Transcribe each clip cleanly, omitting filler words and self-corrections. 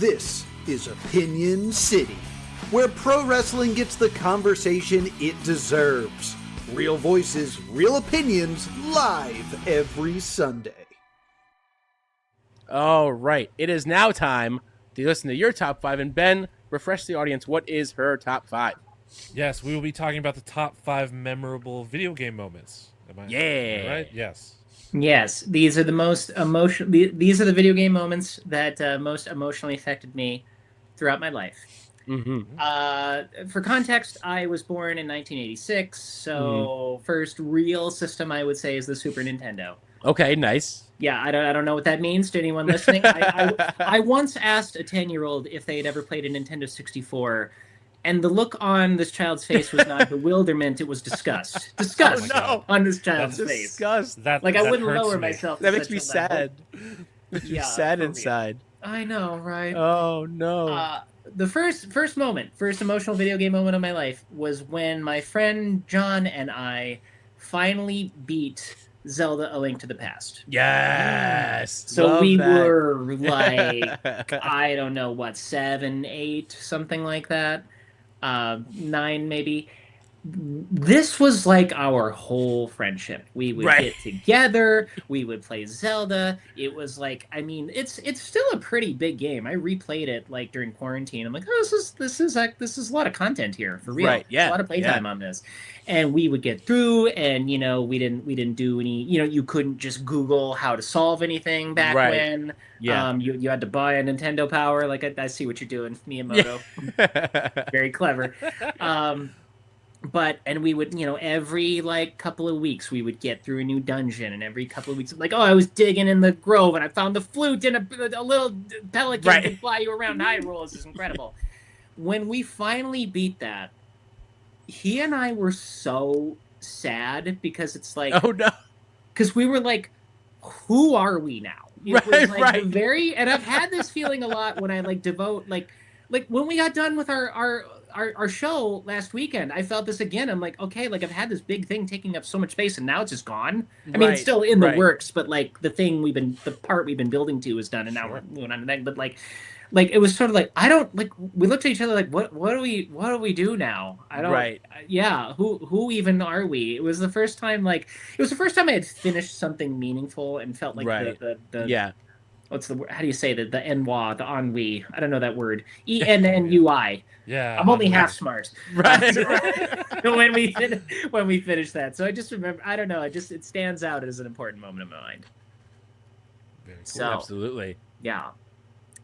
This is Opinion City, where pro wrestling gets the conversation it deserves. Real voices, real opinions, live every Sunday. All right, it is now time to listen to your top five. And Ben, refresh the audience. What is her top five? Yes, we will be talking about the top 5 memorable video game moments. Am I right? Yes. Yes, these are the most emotional. These are the video game moments that most emotionally affected me throughout my life. For context, I was born in 1986, so first real system I would say is the Super Nintendo. Okay, nice. Yeah, I don't know what that means to anyone listening. I once asked a 10-year-old if they had ever played a Nintendo 64. And the look on this child's face was not bewilderment; it was disgust. Disgust on this child's face. Disgust. I wouldn't lower myself. That makes me sad. Makes me sad inside. I know, right? Oh no. The first emotional video game moment of my life was when my friend John and I finally beat Zelda: A Link to the Past. Yes. So we were like, I don't know what, 7, 8, something like that. 9 maybe. This was like our whole friendship. We would get together, we would play Zelda. It was like, I mean, it's still a pretty big game. I replayed it like during quarantine. I'm like, oh, this is a lot of content here for real. Right, yeah. A lot of playtime on this. And we would get through, and we didn't do any, you couldn't just Google how to solve anything back when. Yeah. You had to buy a Nintendo Power. Like I see what you're doing, Miyamoto. Yeah. Very clever. And we would, every like couple of weeks we would get through a new dungeon, and every couple of weeks, like, oh, I was digging in the grove and I found the flute and a little pelican can fly you around Hyrule. This is incredible. When we finally beat that, he and I were so sad because it's like, oh no, because we were like, who are we now? It was like and I've had this feeling a lot when I like devote like when we got done with our show last weekend, I felt this again. I'm like, okay, like I've had this big thing taking up so much space and now it's just gone. I mean, it's still in the works, but like the part we've been building to is done, and now we're moving on to that. But like it was sort of like, I don't, like, we looked at each other like, what do we do now? I don't, yeah. Who even are we? It was the first time I had finished something meaningful and felt like the what's the word? How do you say the ennui? I don't know that word. ENNUI. Yeah. I'm only half smart. when we finished that. So I just remember, I don't know, it stands out as an important moment in my mind. Very cool. So, absolutely. Yeah.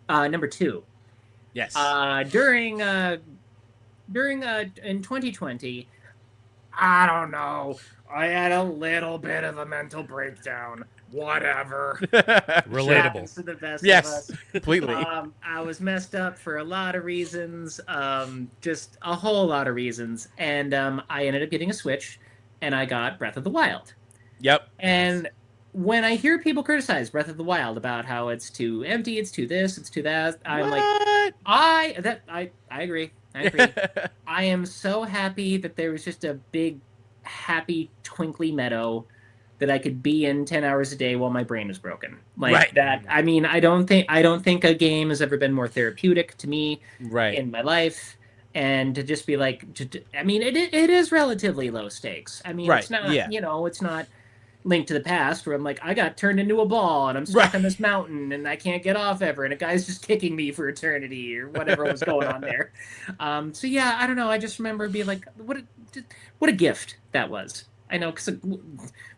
Number 2. Yes. During in 2020, I don't know, I had a little bit of a mental breakdown. Whatever. Relatable. To the best of us. Completely. I was messed up for a lot of reasons, just a whole lot of reasons, and I ended up getting a Switch, and I got Breath of the Wild. Yep. And when I hear people criticize Breath of the Wild about how it's too empty, it's too this, it's too that, I'm like, I agree. I agree. I am so happy that there was just a big, happy, twinkly meadow that I could be in 10 hours a day while my brain is broken. Like that. I mean, I don't think a game has ever been more therapeutic to me in my life. And to just be like, I mean, it is relatively low stakes. I mean, it's not, it's not Link to the Past where I'm like, I got turned into a ball and I'm stuck on this mountain and I can't get off ever, and a guy's just kicking me for eternity or whatever was going on there. So yeah, I don't know. I just remember being like, what a gift that was. I know, because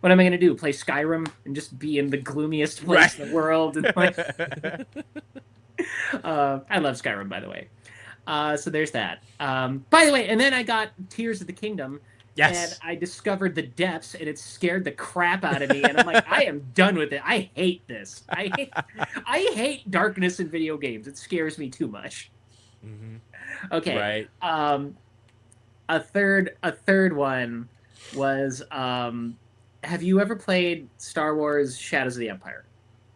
what am I going to do? Play Skyrim and just be in the gloomiest place in the world? And like, I love Skyrim, by the way. So there's that. By the way, and then I got Tears of the Kingdom. Yes. And I discovered the depths, and it scared the crap out of me. And I'm like, I am done with it. I hate this. I hate darkness in video games. It scares me too much. Mm-hmm. Okay. Right. A third one was, have you ever played Star Wars Shadows of the Empire?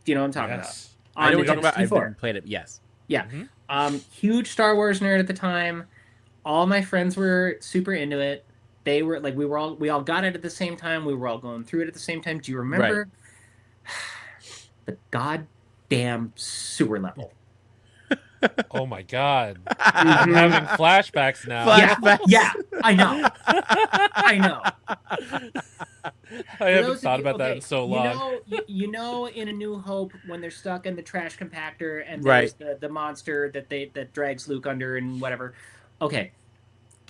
Do you know what I'm talking about? I know what you're talking about. I've never played it. Yes. Yeah. Mm-hmm. Huge Star Wars nerd at the time. All my friends were super into it. They were like, we all got it at the same time. We were all going through it at the same time. Do you remember the goddamn sewer level? Oh my god. I'm having flashbacks now. Yeah, I know. I know. I haven't thought about that in so long. You know, in A New Hope, when they're stuck in the trash compactor and Right. there's the monster that drags Luke under and whatever. Okay,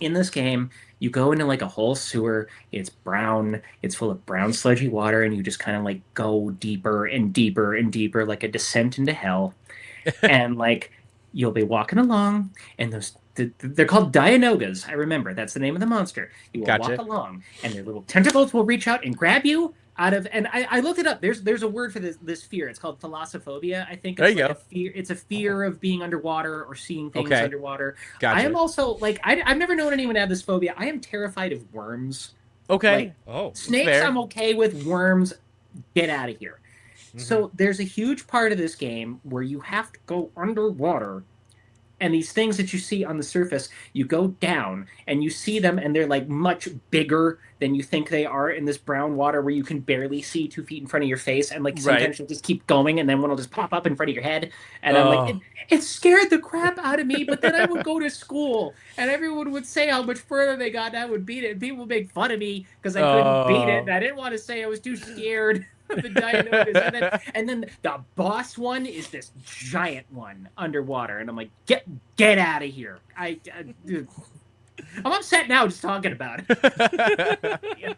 in this game, you go into like a whole sewer. It's brown. It's full of brown sludgy water, and you just kind of like go deeper and deeper and deeper, like a descent into hell. And like you'll be walking along, and they're called Dianogas. I remember that's the name of the monster. You will Gotcha. walk along, and their little tentacles will reach out and grab you out of. And I looked it up. There's a word for this fear. It's called thalassophobia. I think There it's you like go. a fear. It's a fear of being underwater or seeing things Okay. underwater. Gotcha. I am also like I've never known anyone have this phobia. I am terrified of worms. Okay. Like, Oh. snakes, fair. I'm okay with. Worms, get out of here. So there's a huge part of this game where you have to go underwater, and these things that you see on the surface, you go down and you see them, and they're like much bigger than you think they are in this brown water where you can barely see 2 feet in front of your face, and like sometimes you'll just keep going, and then one will just pop up in front of your head, and I'm like, it scared the crap out of me. But then I would go to school, and everyone would say how much further they got, and I would beat it, and people would make fun of me because I couldn't beat it, and I didn't want to say I was too scared. The Dianogas. And then the boss one is this giant one underwater, and I'm like, get out of here. I'm upset now just talking about it. Yeah.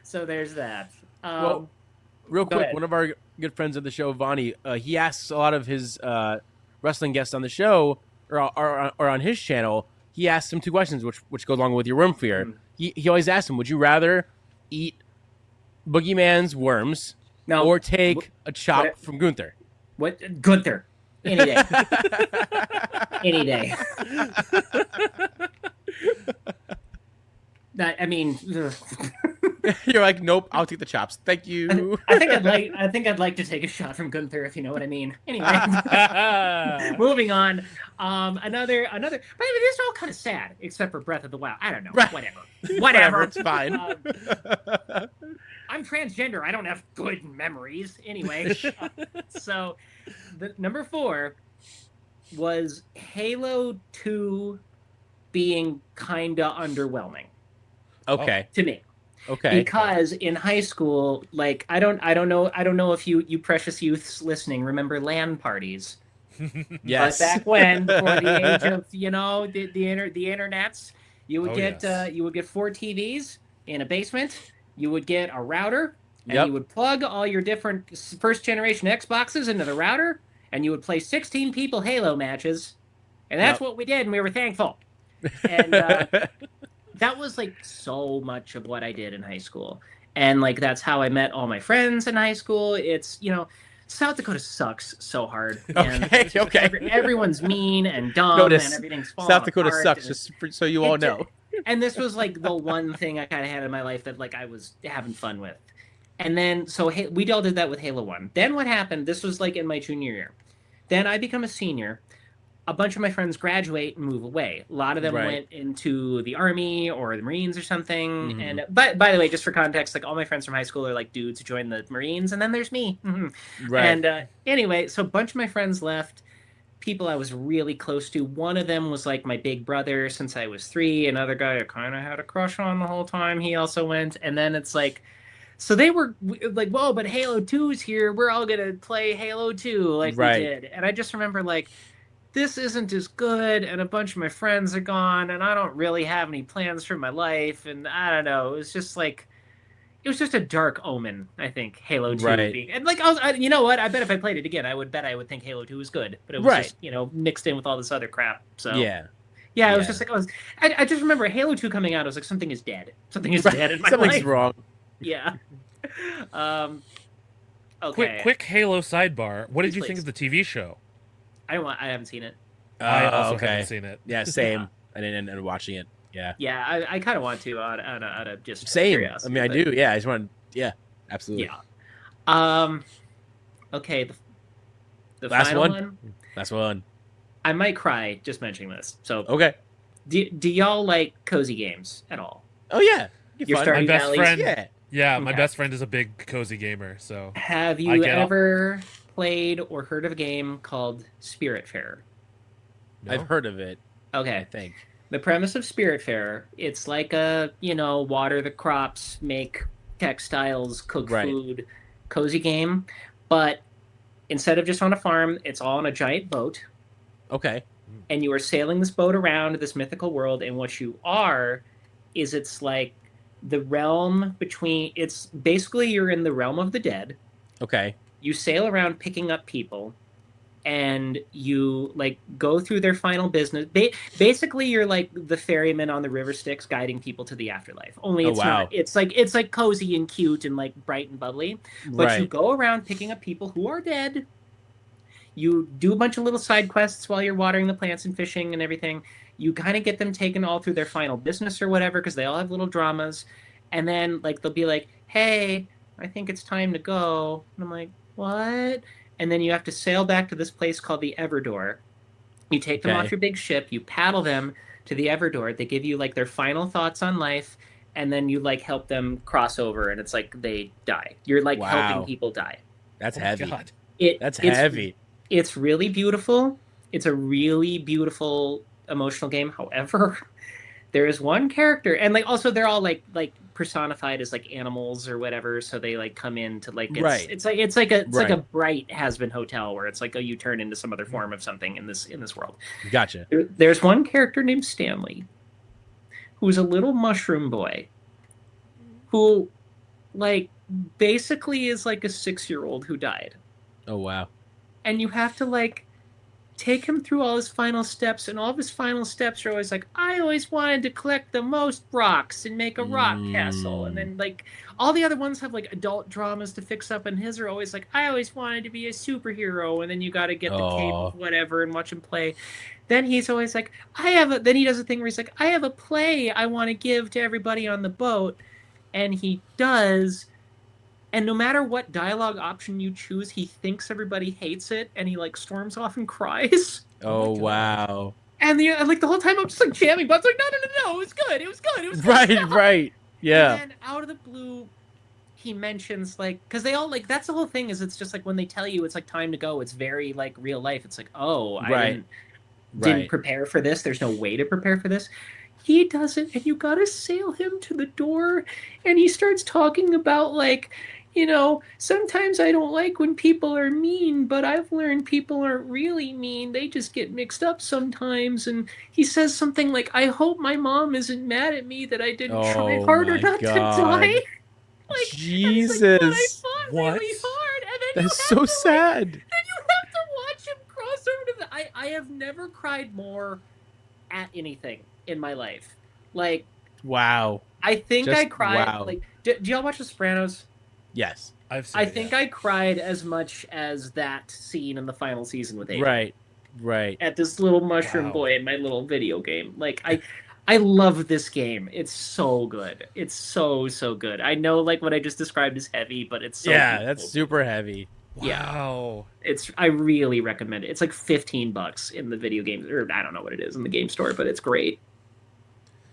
So there's that. Well, real quick, ahead. one of our good friends of the show, Vonnie, he asks a lot of his wrestling guests on the show or on his channel. He asks him 2 questions, which go along with your worm fear. He always asks him, would you rather eat Boogeyman's worms or take a chop from Gunther? What? Gunther. Any day. Any day. I mean, You're like, nope, I'll take the chops. Thank you. I think I'd like to take a shot from Gunther, if you know what I mean. Anyway, moving on. Another. But I mean, these are all kind of sad, except for Breath of the Wild. I don't know. Right. Whatever. It's fine. I'm transgender. I don't have good memories. Anyway, so the number 4 was Halo 2 being kinda underwhelming. Okay. To me. Okay. Because in high school, like I don't know if you precious youths listening remember LAN parties. Yes. But back when, before the age of the internets, you would you would get 4 TVs in a basement. You would get a router, and you would plug all your different first generation Xboxes into the router, and you would play 16 people Halo matches, and that's what we did, and we were thankful. And that was like so much of what I did in high school. And like that's how I met all my friends in high school. It's, South Dakota sucks so hard. Okay. Everyone's mean and dumb and everything's falling South Dakota apart, sucks, just so you all know. And this was like the one thing I kind of had in my life that like I was having fun with. And then so we all did that with Halo 1. Then what happened, this was like in my junior year. Then I become a senior. A bunch of my friends graduate and move away. A lot of them went into the Army or the Marines or something. Mm-hmm. And but by the way, just for context, like all my friends from high school are like dudes who joined the Marines, and then there's me. Right. And anyway, so a bunch of my friends left. People I was really close to. One of them was like my big brother since I was 3. Another guy I kind of had a crush on the whole time. He also went. And then it's like, so they were like, whoa, but Halo 2's here. We're all going to play Halo 2 like we did. And I just remember like, this isn't as good, and a bunch of my friends are gone, and I don't really have any plans for my life, and I don't know. It was just like, it was just a dark omen, I think, Halo 2 being. And like, you know what? I bet if I played it again, I would think Halo 2 was good, but it was just, mixed in with all this other crap. So yeah, it was just like, I just remember Halo 2 coming out. I was like, something is dead. Something is dead in my life. Something's wrong. Yeah. Okay. Quick Halo sidebar. What did you think of the TV show? I haven't seen it. I also haven't seen it. Yeah, same. I didn't end up watching it. Yeah. Yeah, I kind of want to out of just same. curiosity. I mean, I do. Yeah, I just want. Yeah, absolutely. Yeah. Okay. The last final one. Last one. I might cry just mentioning this. So okay. Do y'all like cozy games at all? Oh yeah. Your Stardew my best Valleys? friend. Yeah, my best friend is a big cozy gamer. So have you ever played or heard of a game called Spiritfarer? No? I've heard of it. I Okay. think. The premise of Spiritfarer, it's like water the crops, make textiles, cook Right. food, cozy game. But instead of just on a farm, it's all on a giant boat. Okay. And you are sailing this boat around this mythical world. And what you are is it's like the realm between, it's basically you're in the realm of the dead. Okay. You sail around picking up people. And you like go through their final business. Basically, you're like the ferryman on the river Styx, guiding people to the afterlife. Only it's wow. not. It's like cozy and cute and like bright and bubbly. But you go around picking up people who are dead. You do a bunch of little side quests while you're watering the plants and fishing and everything. You kind of get them taken all through their final business or whatever because they all have little dramas. And then like they'll be like, "Hey, I think it's time to go." And I'm like, "What?" And then you have to sail back to this place called the Everdor. You take them off your big ship, you paddle them to the Everdor. They give you like their final thoughts on life, and then you like help them cross over, and it's like they die. You're like helping people die. That's heavy. God. That's heavy. It's really beautiful. It's a really beautiful emotional game. However, there is one character, and like also they're all like personified as like animals or whatever, so they like come in to like it's like a bright has-been hotel where it's like you turn into some other form of something in this world. Gotcha. There's one character named Stanley who's a little mushroom boy who like basically is like a 6-year-old who died. Oh wow. And you have to like take him through all his final steps, and all of his final steps are always like, I always wanted to collect the most rocks and make a rock castle. And then like all the other ones have like adult dramas to fix up, and his are always like, I always wanted to be a superhero. And then you got to get the cape of whatever and watch him play. Then he's always like, then he does a thing where he's like, I have a play I want to give to everybody on the boat. And he does. And no matter what dialogue option you choose, he thinks everybody hates it, and he like storms off and cries. Oh wow! And like the whole time I'm just like jamming, but it's like no, it was good, it was good. Right, yeah. And then out of the blue, he mentions like because they all like that's the whole thing is it's just like when they tell you it's like time to go, it's very like real life. It's like I didn't prepare for this. There's no way to prepare for this. He doesn't, and you gotta sail him to the door, and he starts talking about like. Sometimes I don't like when people are mean, but I've learned people aren't really mean. They just get mixed up sometimes. And he says something like, I hope my mom isn't mad at me that I didn't try harder not to die. Like, Jesus. Like, I fought really hard. And then that's so sad. Then you have to watch him cross over to I have never cried more at anything in my life. Like, wow. I think I cried. Wow. Like, do y'all watch The Sopranos? Yes. I think I cried as much as that scene in the final season with Adrian. Right. At this little mushroom boy in my little video game. Like, I love this game. It's so good. It's so good. I know, like, what I just described is heavy, but it's so beautiful. That's super heavy. Wow. Yeah. I really recommend it. It's like $15 in the video game, or I don't know what it is in the game store, but it's great.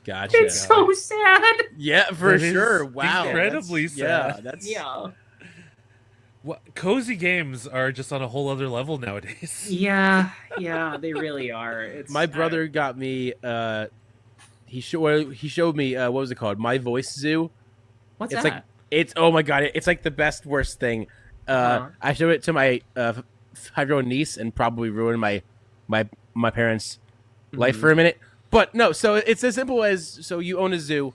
Gotcha. It's so sad. Yeah, for sure. Wow. Incredibly sad. Cozy games are just on a whole other level nowadays. Yeah, they really are. My brother got me. He showed me what was it called? My Voice Zoo. What's it's that? Like it's oh my god! It's like the best worst thing. I showed it to my 5-year-old niece and probably ruined my parents' life for a minute. But no, so it's as simple as you own a zoo,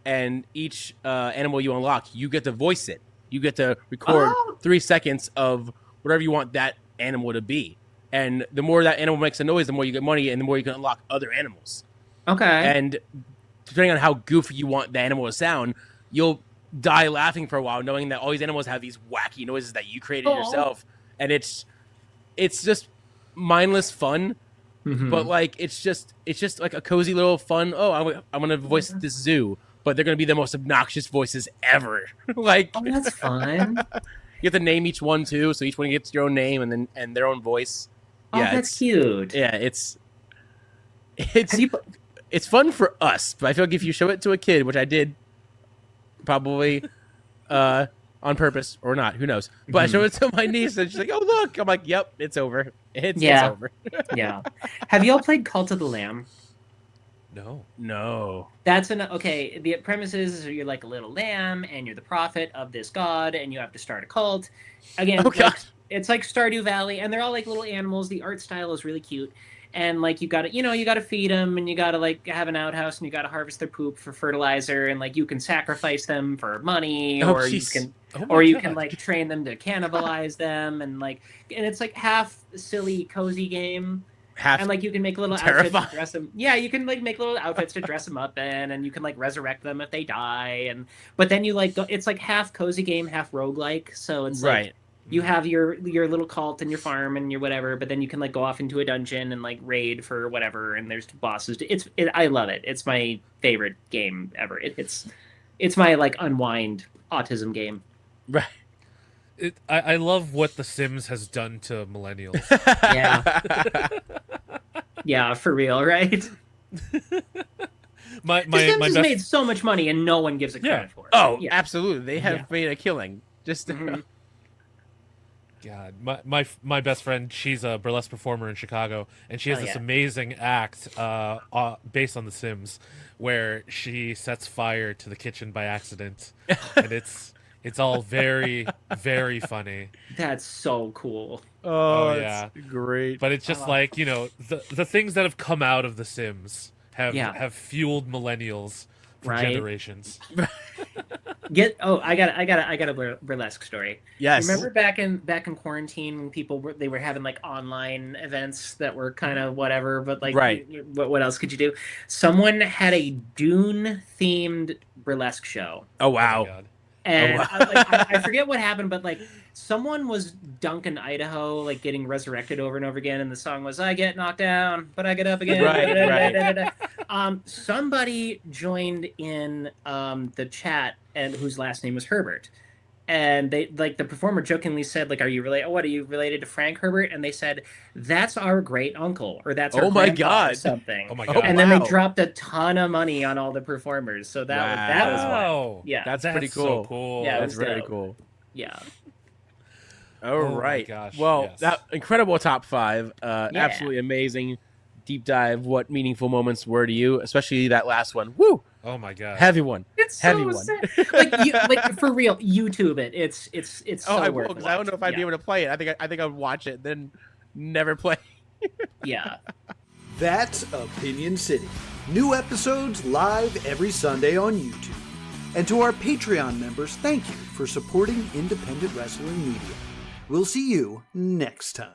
and each animal you unlock, you get to voice it. You get to record 3 seconds of whatever you want that animal to be. And the more that animal makes a noise, the more you get money, and the more you can unlock other animals. Okay. And depending on how goofy you want the animal to sound, you'll die laughing for a while, knowing that all these animals have these wacky noises that you created yourself. And it's just mindless fun. Mm-hmm. But like it's just like a cozy little fun. I'm gonna voice this zoo, but they're gonna be the most obnoxious voices ever. Like, that's fun. You have to name each one too, so each one gets your own name and their own voice. That's cute. Yeah, it's fun for us, but I feel like if you show it to a kid, which I did, probably on purpose or not, who knows? But I showed it to my niece, and she's like, "Oh look!" I'm like, "Yep, it's over. It's Yeah. over. Yeah. Have y'all played Cult of the Lamb? No. That's okay. The premise is you're like a little lamb, and you're the prophet of this god, and you have to start a cult. Again, Oh, God. it's like Stardew Valley, and they're all like little animals. The art style is really cute, and like you got to, you got to feed them, and you got to like have an outhouse, and you got to harvest their poop for fertilizer, and like you can sacrifice them for money, Oh, or you jeez. can, Oh my or you God. can like train them to cannibalize them, and it's like half silly, cozy game. Half And like you can make little outfits to dress them. Yeah, you can like make little outfits to dress them up in, and you can like resurrect them if they die. But then you like it's like half cozy game, half roguelike. So it's right. like you have your little cult and your farm and your whatever, but then you can like go off into a dungeon and like raid for whatever. And there's bosses. I love it. It's my favorite game ever. It's my like unwind autism game. Right. I love what The Sims has done to millennials. Yeah. Yeah, for real, right? my The Sims has best made so much money and no one gives it credit for it. Oh, Yeah. absolutely. They have Yeah. made a killing. Just Mhm. God, my best friend, she's a burlesque performer in Chicago, and she has Hell this yeah. amazing act based on The Sims, where she sets fire to the kitchen by accident, and it's all very, very funny. That's so cool. Oh, yeah. it's great. But it's just like, the things that have come out of The Sims have fueled millennials for Right. generations. I got a burlesque story. Yes. Remember back in quarantine when people were having like online events that were kind of whatever, but like Right. what else could you do? Someone had a Dune themed burlesque show. Oh, Oh wow. my God. And wow. I forget what happened, but like someone was Duncan Idaho, like getting resurrected over and over again, and the song was "I get knocked down, but I get up again." Right. Somebody joined in the chat, and whose last name was Herbert, and they like the performer jokingly said, "Like, are you related? What are you related to Frank Herbert?" And they said, "That's our great uncle, or that's our Oh my grandpa or God. something." Oh my Oh, God. And then they wow. dropped a ton of money on all the performers, so that was Wow. Yeah. That's pretty so cool. cool. Yeah, it That's was very dope. cool. yeah. All my right. gosh, Well, yes. that incredible top 5. Yeah. Absolutely amazing. Deep dive. What meaningful moments were to you, especially that last one. Woo! Oh my God. Heavy one. It's Heavy so one. sad. Like for real, YouTube it. It's Oh, so I worth will, because I don't know if I'd be able to play it. I think I'd watch it, then never play. Yeah. That's Opinion City. New episodes live every Sunday on YouTube. And to our Patreon members, thank you for supporting independent wrestling media. We'll see you next time.